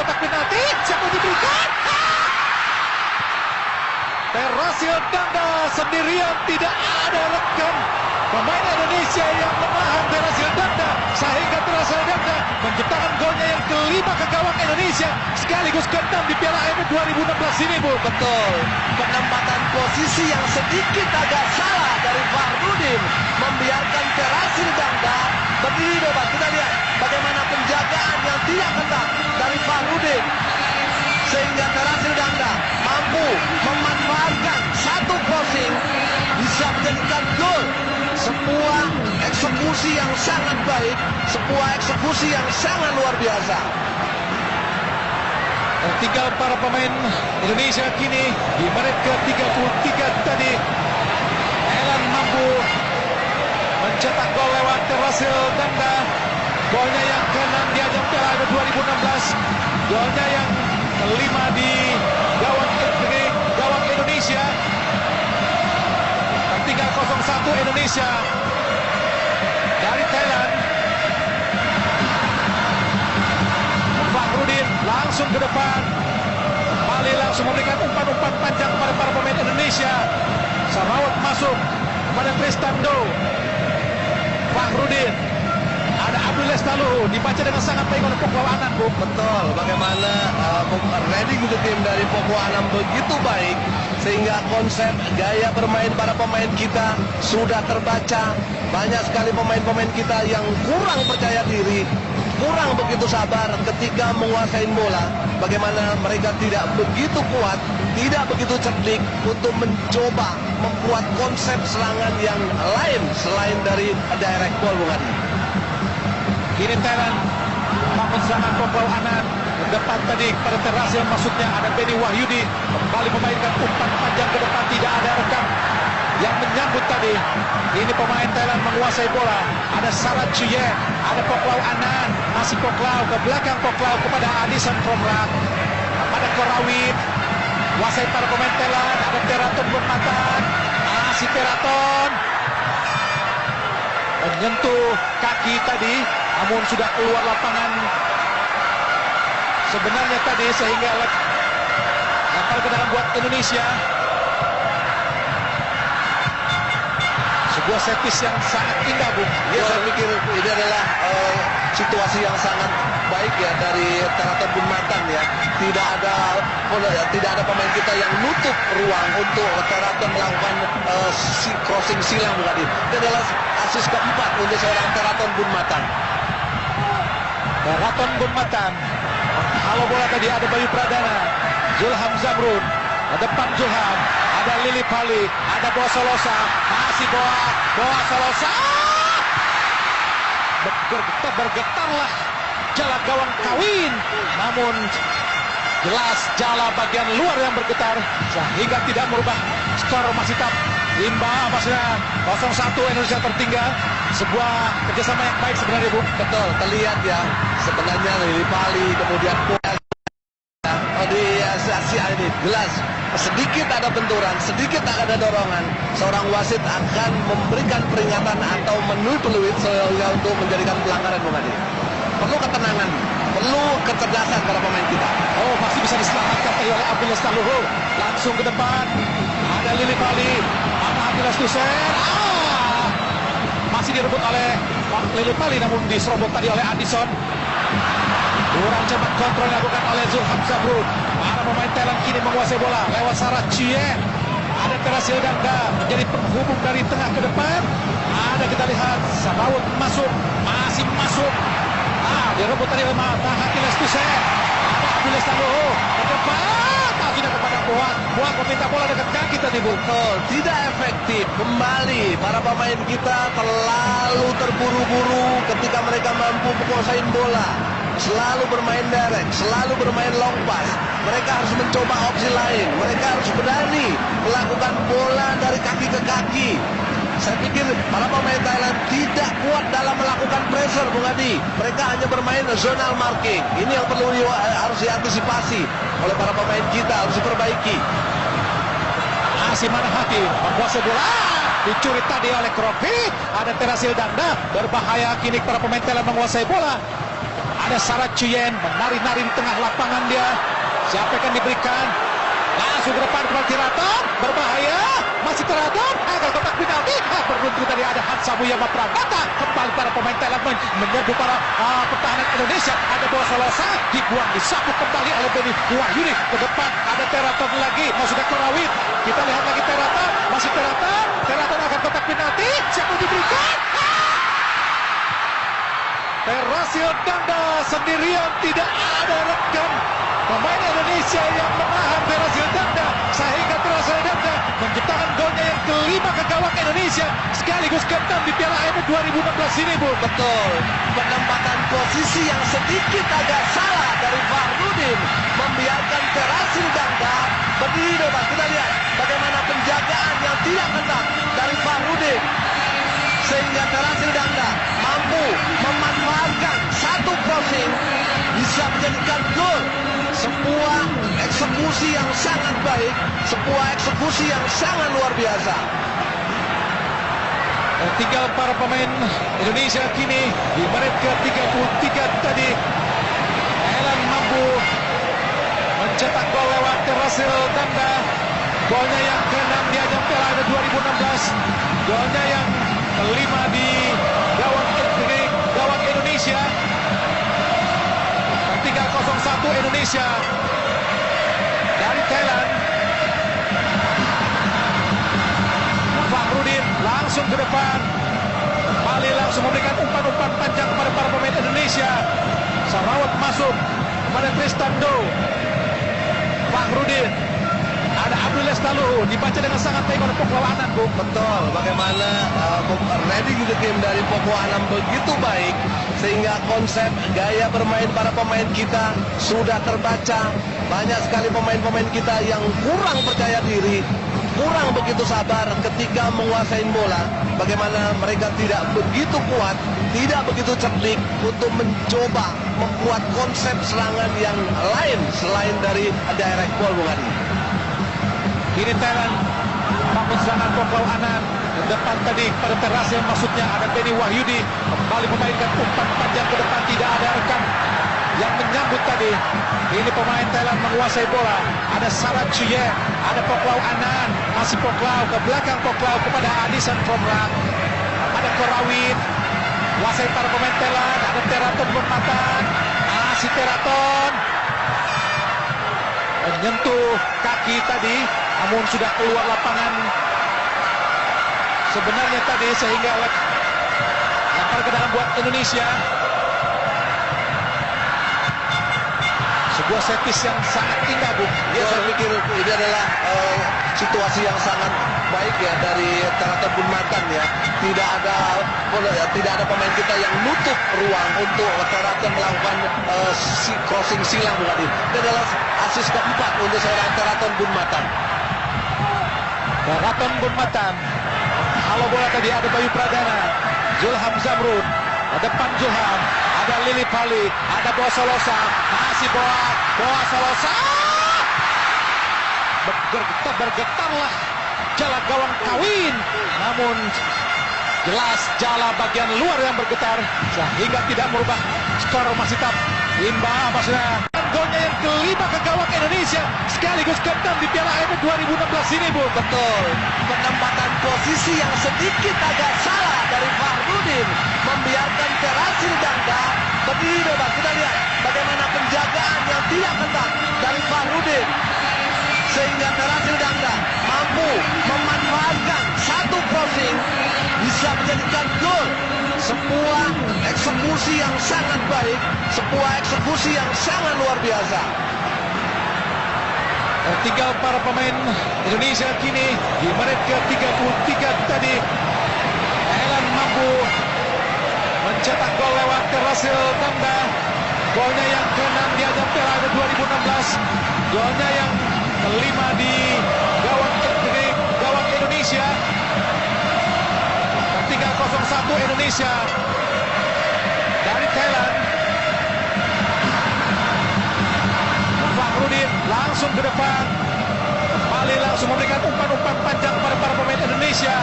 kotak penalti. Siapa diberikan? Terasil Danda sendirian, tidak ada rekan pemain Indonesia yang menahan Terasil Danda sehingga Terasil Danda menciptakan golnya yang kelima ke gawang Indonesia sekaligus ke-6 di Piala AFF 2016 ini, Bu. Betul, penempatan posisi yang sedikit agak salah dari Fahrudin membiarkan Terasil Danda berdiri bebas. Kita lihat bagaimana penjagaan yang tidak ketat dari Fahrudin sehingga Terasil Danda mampu memanfaatkan satu crossing bisa menjadikan gol. Sebuah eksekusi yang sangat baik, sebuah eksekusi yang sangat luar biasa. Tinggal para pemain Indonesia kini di menit ke-33 tadi. Thailand mampu mencetak gol lewat Terasil Danda. Golnya yang ke-6 di ajang Piala AFF 2016. Golnya yang kelima di gawang Indonesia. Tertinggal 0-1 Indonesia dari Thailand. Fahrudin langsung ke depan. Bali langsung memberikan umpan-umpan panjang kepada para pemain Indonesia. Sarawat masuk kepada Tristando. Fahrudin. Ada Abdul Lestaluhu, dibaca dengan sangat baik oleh Poklau Anand, Bu. Betul, bagaimana reading the game dari Poklau Anand begitu baik sehingga konsep gaya bermain para pemain kita sudah terbaca. Banyak sekali pemain-pemain kita yang kurang percaya diri, kurang begitu sabar ketika menguasai bola. Bagaimana mereka tidak begitu kuat, tidak begitu cerdik untuk mencoba membuat konsep serangan yang lain selain dari direct ball, Bung Adi. Kini Thailand bangun serangan Poklau Anand ke depan tadi kepada Terasil, maksudnya ada Benny Wahyudi kembali memainkan umpan panjang ke depan, tidak ada rekan yang menyambut tadi. Ini pemain Thailand menguasai bola. Ada Sarat Chie, ada Poklau Anand, masih Poklau ke belakang Poklau kepada Adison Kromrak, pada Korawit. Kuasai para pemain Thailand, ada Teraton Bermatan, masih Teraton menyentuh kaki tadi, namun sudah keluar lapangan sebenarnya tadi sehingga lempar ke dalam buat Indonesia. Sebuah set piece yang sangat indah, Bung. Ya, saya pikir ini adalah situasi yang sangat baik ya dari Teraton Bermatan ya. Tidak ada pemain kita yang nutup ruang untuk Teraton melakukan crossing silang, Bung Adi. Ini adalah asis keempat untuk seorang Teraton Bermatan. Teraton Bermatan. Kalau bola tadi ada Bayu Pradana, Zulham Zamrun, ke depan Zulham, ada Lili Pali, ada Boa Solosa, masih Boa Solosa. Bergetarlah jala gawang Kawin, namun jelas jala bagian luar yang bergetar sehingga tidak merubah skor masih tetap imbang. Maksudnya 0-1 Indonesia tertinggal. Sebuah kerjasama yang baik sebenarnya, Bu. Betul, terlihat ya sebenarnya Lili Pali kemudian di Asia ini jelas sedikit ada benturan, sedikit ada dorongan, seorang wasit akan memberikan peringatan atau menui peluit sehingga untuk menjadikan pelanggaran, Bung Adi. Perlu ketenangan, perlu kecerdasan para pemain kita. Oh, masih bisa diselamatkan oleh Abdul Lestaluhu. Langsung ke depan, ada Lili Pali, ada Abdul Lestaluhu. Masih direbut oleh Lili Pali, namun diserobot tadi oleh Adison. Kurang cepat kontrol dilakukan oleh Zulham Zamrun. Para pemain Thailand kini menguasai bola lewat Sarat Chie. Ada Terasil Danda menjadi penghubung dari tengah ke depan. Ada kita lihat Sarawat masuk, masih masuk. Direbut tadi oleh Mahati Lestuse. Ada Abdul Lestaluhu ke depan. Tidak kepada Boa meminta bola dekat kaki tadi, Bu. Tidak efektif. Kembali para pemain kita terlalu terburu-buru ketika mereka mampu menguasai bola. Selalu bermain direct, selalu bermain long pass. Mereka harus mencoba opsi lain. Mereka harus berani melakukan bola dari kaki ke kaki. Saya pikir para pemain Thailand tidak kuat dalam melakukan pressure, Bung Adi. Mereka hanya bermain zonal marking. Ini yang perlu harus diantisipasi oleh para pemain kita, harus diperbaiki. Masih Manahati menguasai bola. Dicuri tadi oleh Kropi. Ada Terasil Danda. Berbahaya kini para pemain Thailand menguasai bola. Ada Sarah Chuyen menari-nari di tengah lapangan dia. Siapa yang akan diberikan? Langsung ke depan kepada Tiraton, berbahaya, masih Tiraton, agar kotak penalti, beruntung tadi ada Hansa Muyama Prabata, kembali para pemain Thailand menyerbu para pertahanan Indonesia, ada bola Solosa, dibuang, disapu kembali oleh Beni Wahyudi, ke depan ada Tiraton lagi, sudah Korawit, kita lihat lagi Tiraton, masih Tiraton akan kotak penalti, siapa yang diberikan? Terasil Danda sendirian, tidak ada rekan pemain Indonesia yang menahan Terasil Danda, sehingga Terasil Danda menciptakan golnya yang kelima ke gawang Indonesia sekaligus ke-6 di Piala AFF 2016 ini, Bu. Betul, penempatan posisi yang sedikit agak salah dari Fahrudin membiarkan Terasil Danda berdiri bebas. Kita lihat bagaimana penjagaan yang tidak ketat dari Fahrudin, sehingga Terasil Danda mampu memanfaatkan satu crossing bisa menjadikan gol. Sebuah eksekusi yang sangat baik, sebuah eksekusi yang sangat luar biasa. Tinggal para pemain Indonesia kini di menit ke-33 tadi. Thailand mampu mencetak gol lewat Terasil Danda. Golnya yang ke-6 di ajang Piala AFF 2016. Golnya yang kelima di gawang Indonesia. Tinggal 0-1 Indonesia dari Thailand. Fahrudin langsung ke depan, kembali langsung memberikan umpan-umpan panjang kepada para pemain Indonesia. Sarawat masuk kepada Tristan Do. Fahrudin, ada Abdul Lestaluhu, dibaca dengan sangat baik oleh Poklau Anand, Bu. Betul, bagaimana reading the game dari Poklau Anand begitu baik, sehingga konsep gaya bermain para pemain kita sudah terbaca. Banyak sekali pemain-pemain kita yang kurang percaya diri, kurang begitu sabar ketika menguasai bola. Bagaimana mereka tidak begitu kuat, tidak begitu cerdik untuk mencoba membuat konsep serangan yang lain selain dari direct ball, Bung Adi. Kini Thailand bangun serangan Poklau Anand. Ke depan tadi pada Terasil, maksudnya ada Beni Wahyudi, kembali memainkan umpan panjang ke depan, tidak ada rekan yang menyambut tadi. Ini pemain Thailand menguasai bola. Ada Sarah Chuyen, ada Poklau Anand, masih Poklau, ke belakang Poklau kepada Adisan Promrak, ada Korawit, kuasai para pemain Thailand, ada Teraton bermatan, masih Teraton menyentuh kaki tadi, namun sudah keluar lapangan sebenarnya tadi, sehingga lempar ke dalam buat Indonesia. Sebuah setis yang sangat indah, Bu. Ya, saya pikir ini adalah situasi yang sangat baik ya dari Teraton Bunmatan ya. Tidak ada pemain kita yang nutup ruang untuk Teraton melakukan crossing silang, Bu Adi. Ini adalah asis keempat untuk seorang Teraton Bunmatan. Teraton Bunmatan. Halo bola tadi ada Bayu Pradana, Zulham Zamrun, ke depan Zulham, ada Lili Pali, ada Boa Solosa, masih Boa Solosa. Bergetarlah jala gawang Kawin, namun jelas jala bagian luar yang bergetar sehingga tidak merubah skor, masih tetap imbang maksudnya. Golnya yang kelima ke gawang Indonesia sekaligus ke-6 di Piala AFF 2016 ini, Bu. Betul, penempatan posisi yang sedikit agak salah dari Fahrudin membiarkan Terasil Danda berdiri bebas. Kita lihat bagaimana penjagaan yang tidak ketat dari Fahrudin, sehingga Terasil Danda mampu memanfaatkan satu crossing bisa menjadikan gol. Sebuah eksekusi yang sangat baik, sebuah eksekusi yang sangat luar biasa. Tinggal para pemain Indonesia kini di menit ke-33 tadi. Thailand mampu mencetak gol lewat Terasil Danda. Golnya yang ke-6 di ajang Piala AFF 2016. Golnya yang kelima di gawang Indonesia. Tinggal 0-1 Indonesia dari Thailand. Fahrudin langsung ke depan, kembali langsung memberikan umpan-umpan panjang kepada para pemain Indonesia.